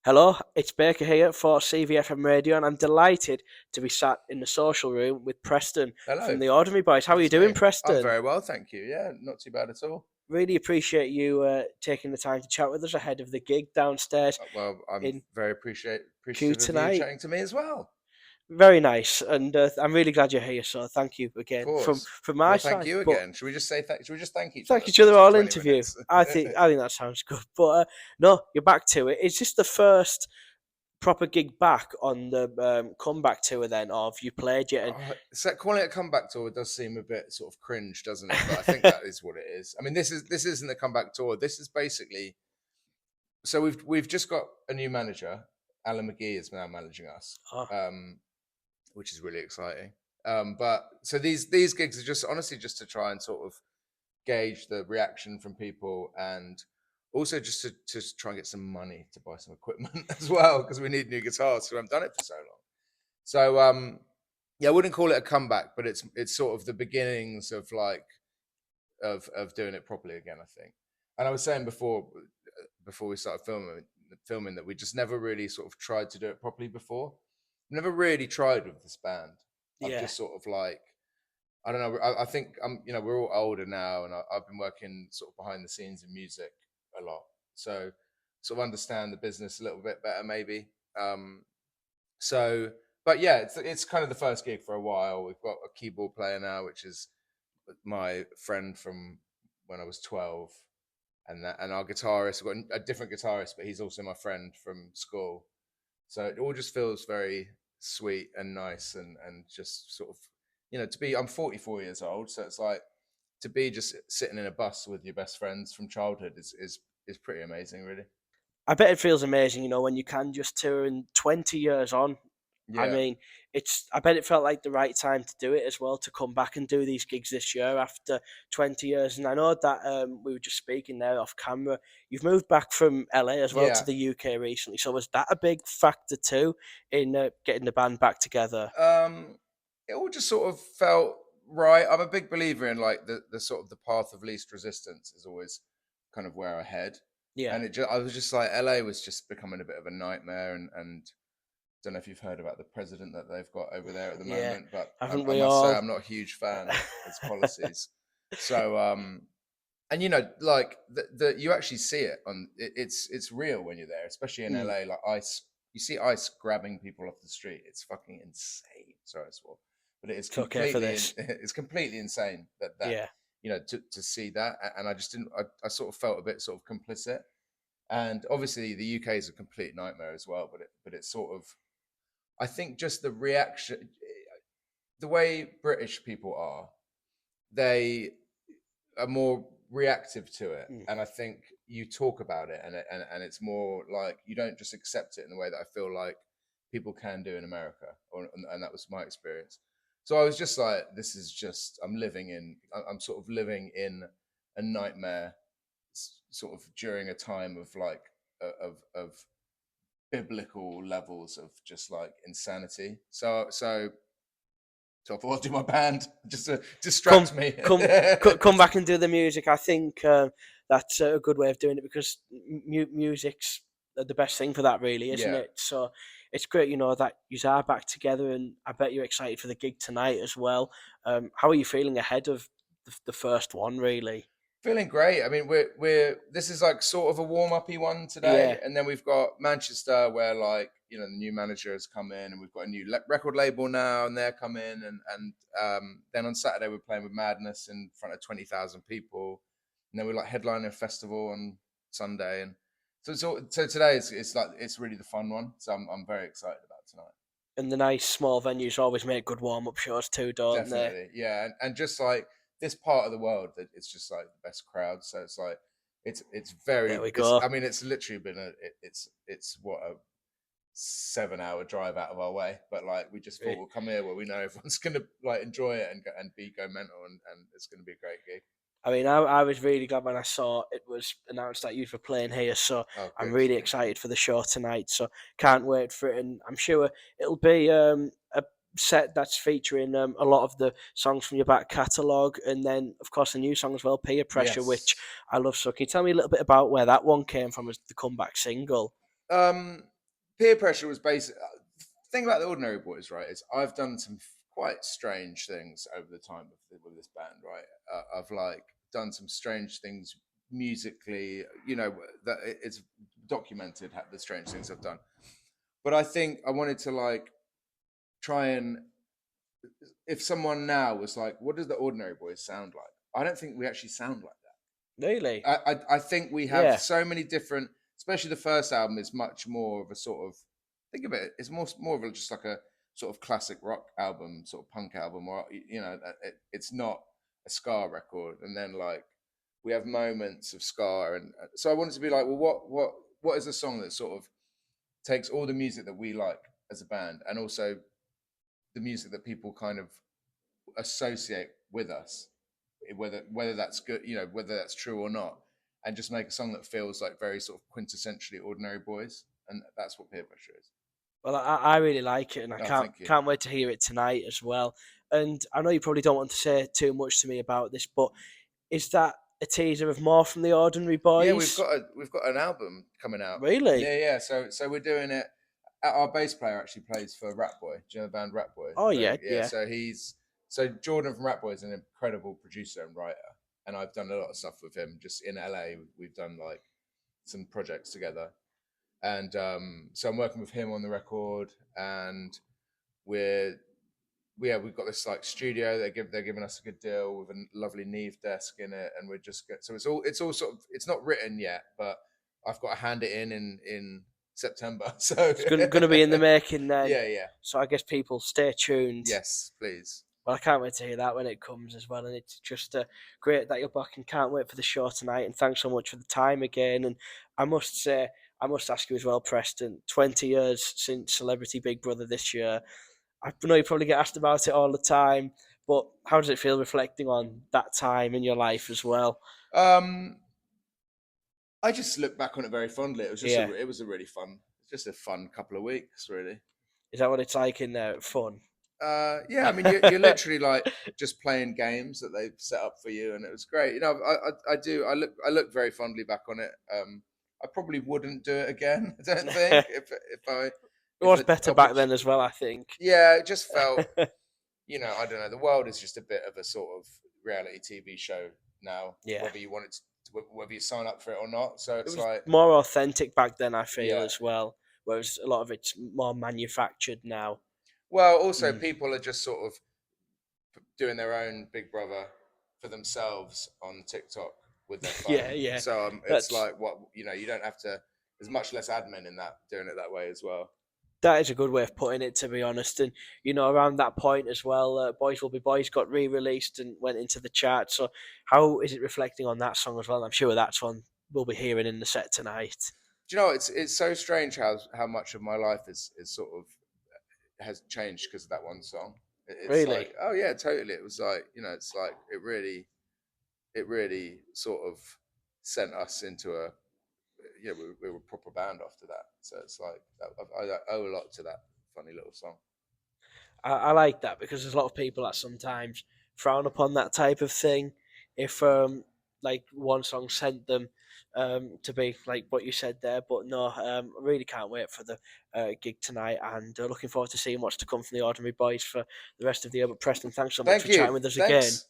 Hello, it's Baker here for CVFM Radio, and I'm delighted to be sat in the social room with Preston from Hello, the Ordinary Boys. How are you it's doing, me. I'm Preston? very well, thank you. Yeah, not too bad at all. Really appreciate you taking the time to chat with us ahead of the gig downstairs Well, I'm in very Kew appreciative of you tonight. chatting to me as well. Very nice, and I'm really glad you're here. So thank you Of again from course. from my Well, thank side. you But again. Should we just thank each thank other each for other sort of all 20 interview. minutes? I think that sounds good. But no, you're back to it. Is this the first proper gig back on the comeback tour then, or have you played yet? And So calling it a comeback tour does seem a bit sort of cringe, doesn't it? But I think that is what it is. I mean, this isn't a comeback tour. This is basically so we've just got a new manager. Alan McGee is now managing us. oh, Um, which is really exciting. But so these gigs are just honestly just to try and sort of gauge the reaction from people, and also just to try and get some money to buy some equipment as well, because we need new guitars. So I've done it for so long. So yeah, I wouldn't call it a comeback, but it's sort of the beginnings of like of doing it properly again, I think. And I was saying before we started filming that we just never really sort of tried to do it properly before. Never really tried with this band. I've yeah. just sort of like I don't know. I think we're all older now, and I've been working sort of behind the scenes in music a lot, so sort of understand the business a little bit better, maybe. Um, so, but yeah, it's kind of the first gig for a while. We've got a keyboard player now, which is my friend from when I was 12, and our guitarist. We've got a different guitarist, but he's also my friend from school. So it all just feels very sweet and nice, and just sort of to be. I'm 44 years old, so it's like to be just sitting in a bus with your best friends from childhood is pretty amazing, really. I bet it feels amazing, when you can just tour and 20 years on. I Yeah, mean, I bet it felt like the right time to do it as well, to come back and do these gigs this year after 20 years. And I know that we were just speaking there off camera. You've moved back from LA as well to yeah. the UK recently. So was that a big factor too in getting the band back together? It all just sort of felt right. I'm a big believer in like the sort of the path of least resistance is always kind of where I head, Yeah. and I was just like LA was just becoming a bit of a nightmare, and don't know if you've heard about the president that they've got over there at the Yeah. moment, but Haven't I we must say all? I'm not a huge fan of his policies. So, and like the you actually see it it's real when you're there, especially in Mm. LA. Like ice, you see ice grabbing people off the street. It's fucking insane. Sorry, I swore, but it is It's okay for completely this. it's completely insane that Yeah. to see that, and I just didn't. I sort of felt a bit sort of complicit, and obviously the UK is a complete nightmare as well. But it's sort of I think just the reaction, the way British people are, they are more reactive to it, Mm. and I think you talk about it, and it's more like you don't just accept it in the way that I feel like people can do in America, and that was my experience. So I was just like, this is just I'm sort of living in a nightmare, sort of during a time of like of biblical levels of just like insanity. So I thought I'd do my band just to come distract me. come back and do the music. I think that's a good way of doing it because music's the best thing for that, really, isn't Yeah. it? So it's great, that you are back together, and I bet you're excited for the gig tonight as well. How are you feeling ahead of the first one, really? Feeling great. I mean, we're this is like sort of a warm uppy one today, Yeah. and then we've got Manchester, where like the new manager has come in, and we've got a new record label now, and they're come in, and then on Saturday we're playing with Madness in front of 20,000 people, and then we're like headlining a festival on Sunday, and so today it's like it's really the fun one. So I'm very excited about tonight. And the nice small venues always make good warm up shows too, don't they? Definitely, yeah, and just like this part of the world, that it's just like the best crowd. So it's like it's There very we it's. go. I mean, it's literally been it's what a 7 hour drive out of our way, but like we just thought we'll come here where we know everyone's gonna like enjoy it and go mental, and it's gonna be a great gig. I mean, I was really glad when I saw it was announced that you were playing here, so Oh, I'm good, really thank you. excited for the show tonight. So can't wait for it, and I'm sure it'll be a set that's featuring a lot of the songs from your back catalogue, and then of course the new song as well, "Peer Pressure," which Yes. I love. So can you tell me a little bit about where that one came from as the comeback single? peer pressure was basic. The thing about the Ordinary Boys, right, is I've done some quite strange things over the time with this band, right? I've like done some strange things musically, that it's documented the strange things I've done. But I think I wanted to like try and, if someone now was like, "What does the Ordinary Boys sound like?" I don't think we actually sound like Really? that. I think we have Yeah. so many different, especially the first album is much more of a sort of, think of it, it's more of a, just like a sort of classic rock album, sort of punk album, or it's not a ska record. And then like we have moments of ska, and so I wanted to be like, well, what is a song that sort of takes all the music that we like as a band, and also the music that people kind of associate with us, whether that's good, whether that's true or not, and just make a song that feels like very sort of quintessentially Ordinary Boys, and that's what Peer Pressure is. Well, I really like it, and I Oh, can't thank you. can't wait to hear it tonight as well. And I know you probably don't want to say too much to me about this, but is that a teaser of more from the Ordinary Yeah, Boys? we've got an album coming out. Really? Yeah, yeah. So we're doing it. Our bass player actually plays for Rat Boy. Do you know the band Rat Boy? Oh So yeah, yeah, yeah. so Jordan from Rat Boy is an incredible producer and writer, and I've done a lot of stuff with him. Just in LA, we've done like some projects together, and so I'm working with him on the record, and we're we've got this like studio. They're giving us a good deal with a lovely Neve desk in it, and we're just so it's all sort of, it's not written yet, but I've got to hand it in September. So It's going to be in the making then. yeah, yeah, So I guess people stay tuned. yes, please. Well, I can't wait to hear that when it comes as well. And it's just great that you're back and can't wait for the show tonight. And thanks so much for the time again. And I must say, I must ask you as well, Preston, 20 years since Celebrity Big Brother this year. I know you probably get asked about it all the time, but how does it feel reflecting on that time in your life as well? Um, I just look back on it very fondly. Yeah. It was a really fun, just a fun couple of weeks, really. Is that what it's like in there? Fun? Yeah, I mean, you're literally like just playing games that they've set up for you, and it was great. I look very fondly back on it. I probably wouldn't do it again. I don't think, It if was the better back then opportunity. as well, I think. Yeah, it just felt, I don't know. The world is just a bit of a sort of reality TV show now, Yeah. whether you want it, whether you sign up for it or not. So It it's was like, more authentic back then, I feel, yeah. as well, whereas a lot of it's more manufactured now. Well, also Mm. people are just sort of doing their own Big Brother for themselves on TikTok with their Yeah, phone. yeah. So it's That's like, what, you don't have to. There's much less admin in that, doing it that way as well. that is a good way of putting it, to be honest. And around that point as well, "Boys Will Be Boys" got re-released and went into the chart. So, how is it reflecting on that song as well? I'm sure that's one we'll be hearing in the set tonight. Do you know, it's so strange how much of my life is sort of has changed because of that one song. It's like, Really, oh yeah, totally. It was like, it's like it really sort of sent us into a, we were a proper band after that. So it's like I owe a lot to that funny little song. I like that because there's a lot of people that sometimes frown upon that type of thing. If like one song sent them to be like what you said there, but no, I really can't wait for the gig tonight, and looking forward to seeing what's to come from the Ordinary Boys for the rest of the year. But Preston, thanks so much Thank for chatting you. with us again. Thanks.